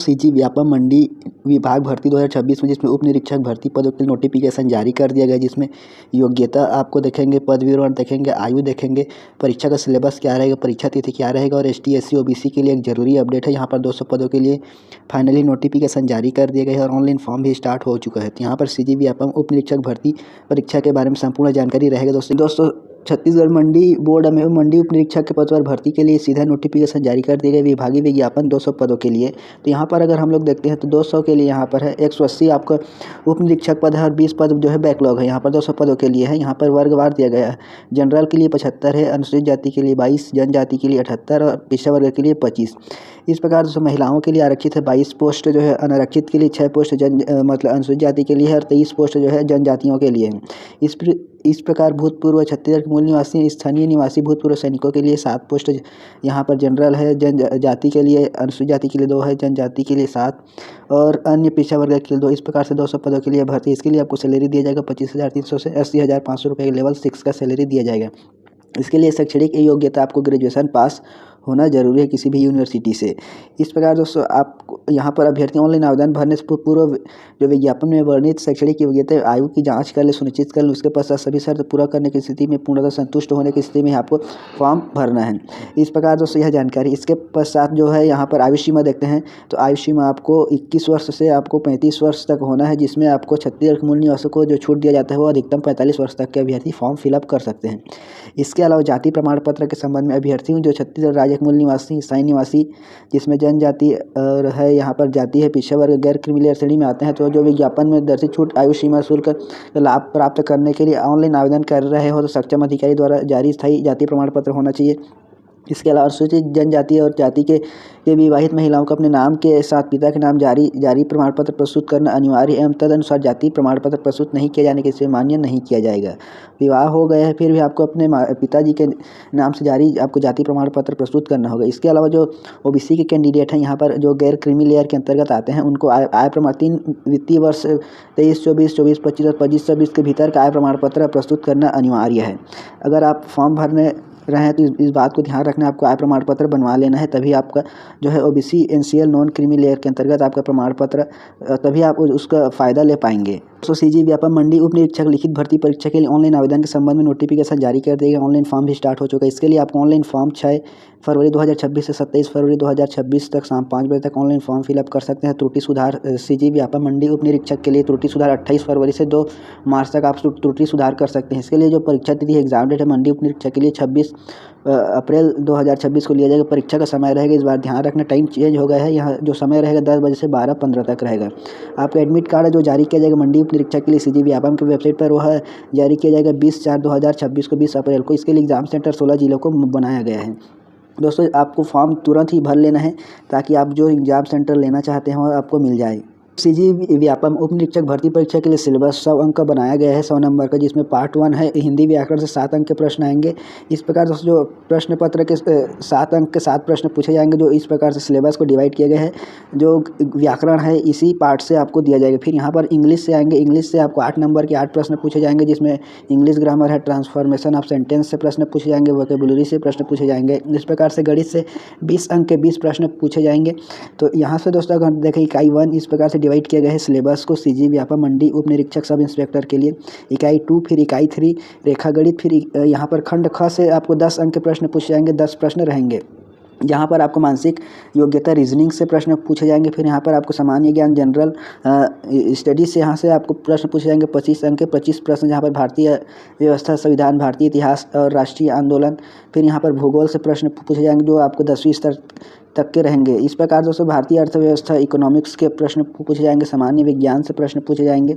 CG Vyapam मंडी विभाग भर्ती 2026 में जिसमें उप निरीक्षक भर्ती पदों के लिए नोटिफिकेशन जारी कर दिया गया, जिसमें योग्यता आपको देखेंगे, पद विवरण देखेंगे, आयु देखेंगे, परीक्षा का सिलेबस क्या रहेगा, परीक्षा तिथि क्या रहेगा और ST SC OBC के लिए एक जरूरी अपडेट है। यहाँ पर 200 पदों के लिए फाइनली नोटिफिकेशन जारी कर दिया गया है और ऑनलाइन फॉर्म भी स्टार्ट हो चुका है। तो यहाँ पर सीजी व्यापम उप निरीक्षक भर्ती परीक्षा के बारे में संपूर्ण जानकारी रहेगा। दोस्तों छत्तीसगढ़ मंडी बोर्ड में मंडी उप निरीक्षक के पद पर भर्ती के लिए सीधा नोटिफिकेशन जारी कर दिया गया विभागीय विज्ञापन 200 पदों के लिए। तो यहाँ पर अगर हम लोग देखते हैं तो 200 के लिए यहाँ पर है 180 आपका उप निरीक्षक पद है और 20 पद जो है बैकलॉग है। यहाँ पर 200 पदों के लिए है। यहाँ पर वर्गवार दिया गया है। जनरल के लिए 75 है, अनुसूचित जाति के लिए 22, जनजाति के लिए 78 और पिछड़ा वर्ग के लिए 25। इस प्रकार से महिलाओं के लिए आरक्षित है 22 पोस्ट जो है, अनारक्षित के लिए 6 पोस्ट मतलब अनुसूचित जाति के लिए है और 23 पोस्ट जो है जनजातियों के लिए है। इस प्रकार भूतपूर्व छत्तीसगढ़ के मूल निवासी स्थानीय निवासी भूतपूर्व सैनिकों के लिए 7 पोस्ट यहाँ पर जनरल है, जनजाति के लिए अनुसूचित जाति के लिए 2 है, जनजाति के लिए 7 और अन्य पिछड़ा वर्ग के लिए 2। इस प्रकार से 200 पदों के लिए भर्ती। इसके लिए आपको सैलरी दिया जाएगा 25,300 से 80,500 रुपये लेवल 6 का सैलरी दिया जाएगा। इसके लिए शैक्षणिक योग्यता आपको ग्रेजुएशन पास होना जरूरी है किसी भी यूनिवर्सिटी से। इस प्रकार दोस्तों आप यहाँ पर अभ्यर्थी ऑनलाइन आवेदन भरने से पूर्व जो विज्ञापन में वर्णित शैक्षणिक योग्यता आयु की जांच कर ले, सुनिश्चित कर ले। उसके पश्चात सभी शर्त पूरा करने की स्थिति में पूर्णतः संतुष्ट होने की स्थिति में आपको फॉर्म भरना है। इस प्रकार दोस्तों यह जानकारी। इसके पश्चात जो है यहाँ पर आयु सीमा देखते हैं तो आयु सीमा आपको 21 वर्ष से आपको 35 वर्ष तक होना है, जिसमें आपको छत्तीसगढ़ मूल निवासियों को जो छूट दिया जाता है वो अधिकतम 45 वर्ष तक के अभ्यर्थी फॉर्म फिलअप कर सकते हैं। इसके अलावा जाति प्रमाण पत्र के संबंध में अभ्यर्थियों जो छत्तीसगढ़ राज्य के मूल निवासी, स्थायी निवासी जिसमें जनजाति और है यहाँ पर जाति है, पिछड़ा वर्ग, गैर क्रीमी श्रेणी में आते हैं, तो जो विज्ञापन में दर्शित छूट आयु सीमा शुल्क लाभ प्राप्त करने के लिए ऑनलाइन आवेदन कर रहे हो तो सक्षम अधिकारी द्वारा जारी स्थायी जाति प्रमाण पत्र होना चाहिए। इसके अलावा अनुसूचित जनजाति और जाति के विवाहित महिलाओं को अपने नाम के साथ पिता के नाम जारी प्रमाण पत्र प्रस्तुत करना अनिवार्य एवं तदनुसार जाति प्रमाण पत्र प्रस्तुत नहीं किया जाने के से मान्य नहीं किया जाएगा। विवाह हो गया है फिर भी आपको अपने पिताजी के नाम से जारी आपको जाति प्रमाण पत्र प्रस्तुत करना होगा। इसके अलावा जो OBC के कैंडिडेट हैं यहाँ पर जो गैर क्रीमी लेयर के अंतर्गत आते हैं उनको आय प्रमाण 3 वित्तीय वर्ष 23-24, 24-25 और 25-26 के भीतर का आय प्रमाण पत्र प्रस्तुत करना अनिवार्य है। अगर आप फॉर्म भरने रहे हैं तो इस बात को ध्यान रखना है, आपको आय प्रमाण पत्र बनवा लेना है, तभी आपका जो है OBC NCL non creamy layer के अंतर्गत आपका प्रमाण पत्र तभी आप उसका फ़ायदा ले पाएंगे। तो सीजी व्यापम मंडी उप निरीक्षक लिखित भर्ती परीक्षा के लिए ऑनलाइन आवेदन के संबंध में नोटिफिकेशन जारी कर दिया गया। ऑनलाइन फॉर्म भी स्टार्ट हो चुका है। इसके लिए आपको ऑनलाइन फॉर्म 6 फरवरी 2026 से 27 फरवरी 2026 तक शाम 5 बजे तक ऑनलाइन फॉर्म फिलअप कर सकते हैं। त्रुटि सुधार सीजी व्यापम मंडी उप निरीक्षक के लिए त्रुटि सुधार 28 फरवरी से 2 मार्च तक आप त्रुटि सुधार कर सकते हैं। इसके लिए जो परीक्षा तिथि एग्जाम डेट है मंडी उप निरीक्षक के लिए 26 अप्रैल 2026 को लिया जाएगा। परीक्षा का समय रहेगा, इस बार ध्यान रखना टाइम चेंज हो गया है। यहाँ जो समय रहेगा 10 बजे से 12:15 तक रहेगा। आपका एडमिट कार्ड जो जारी किया जाएगा मंडी उप निरीक्षक के लिए सीजी व्यापम की वेबसाइट पर वो है जारी किया जाएगा 20/4/2026 को 20 अप्रैल को। इसके लिए एग्जाम सेंटर 16 जिलों को बनाया गया है। दोस्तों आपको फॉर्म तुरंत ही भर लेना है ताकि आप जो एग्जाम सेंटर लेना चाहते हैं वो आपको मिल जाए। सीजी व्यापम उप निरीक्षक भर्ती परीक्षा के लिए सिलेबस 100 अंक का बनाया गया है, 100 नंबर का, जिसमें पार्ट 1 है हिंदी व्याकरण से 7 अंक के प्रश्न आएंगे। इस प्रकार दोस्तों जो प्रश्न पत्र के 7 अंक के 7 प्रश्न पूछे जाएंगे। जो इस प्रकार से सिलेबस को डिवाइड किया गया है। जो व्याकरण है इसी पार्ट से आपको दिया जाएगा। फिर यहाँ पर इंग्लिश से आएंगे, इंग्लिश से आपको 8 नंबर के 8 प्रश्न पूछे जाएंगे, जिसमें इंग्लिश ग्रामर है, ट्रांसफॉर्मेशन ऑफ सेंटेंस से प्रश्न पूछे जाएंगे, वोकेबुलरी से प्रश्न पूछे जाएंगे। इस प्रकार से गणित से 20 अंक के 20 प्रश्न पूछे जाएंगे। तो यहाँ से दोस्तों अगर देखें इकाई 1 इस प्रकार से डिवाइड किया गया है सिलेबस को सीजी व्यापम मंडी उप निरीक्षक सब इंस्पेक्टर के लिए। इकाई 2 फिर इकाई 3 रेखा गणित, फिर यहाँ पर खंड ख से आपको 10 अंक के प्रश्न पूछे जाएंगे, 10 प्रश्न रहेंगे। यहाँ पर आपको मानसिक योग्यता रीजनिंग से प्रश्न पूछे जाएंगे। फिर यहाँ पर आपको सामान्य ज्ञान जनरल स्टडीज से यहाँ से आपको प्रश्न पूछे जाएंगे 25 अंक के 25 प्रश्न, जहाँ पर भारतीय व्यवस्था, संविधान, भारतीय इतिहास और राष्ट्रीय आंदोलन। फिर यहाँ पर भूगोल से प्रश्न पूछे जाएंगे जो आपको 10वीं स्तर तक के रहेंगे। इस प्रकार दोस्तों भारतीय अर्थव्यवस्था, इकोनॉमिक्स के प्रश्न पूछे जाएंगे, सामान्य विज्ञान से प्रश्न पूछे जाएंगे।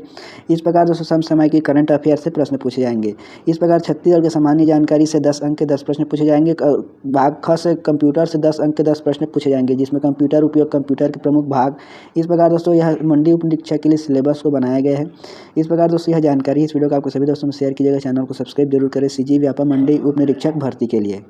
इस प्रकार दोस्तों समसामयिक की करंट अफेयर से प्रश्न पूछे जाएंगे। इस प्रकार छत्तीसगढ़ के सामान्य जानकारी से 10 अंक के 10 प्रश्न पूछे जाएंगे। भाग ख से कंप्यूटर से 10 अंक के 10 प्रश्न पूछे जाएंगे, जिसमें कंप्यूटर उपयोग, कंप्यूटर के प्रमुख भाग। इस प्रकार दोस्तों यह मंडी उप निरीक्षक के लिए सिलेबस को बनाया गया है। इस प्रकार दोस्तों यह जानकारी इस वीडियो को आपको सभी दोस्तों में शेयर कीजिएगा। चैनल को सब्सक्राइब जरूर करें सीजी व्यापम मंडी उप निरीक्षक भर्ती के लिए।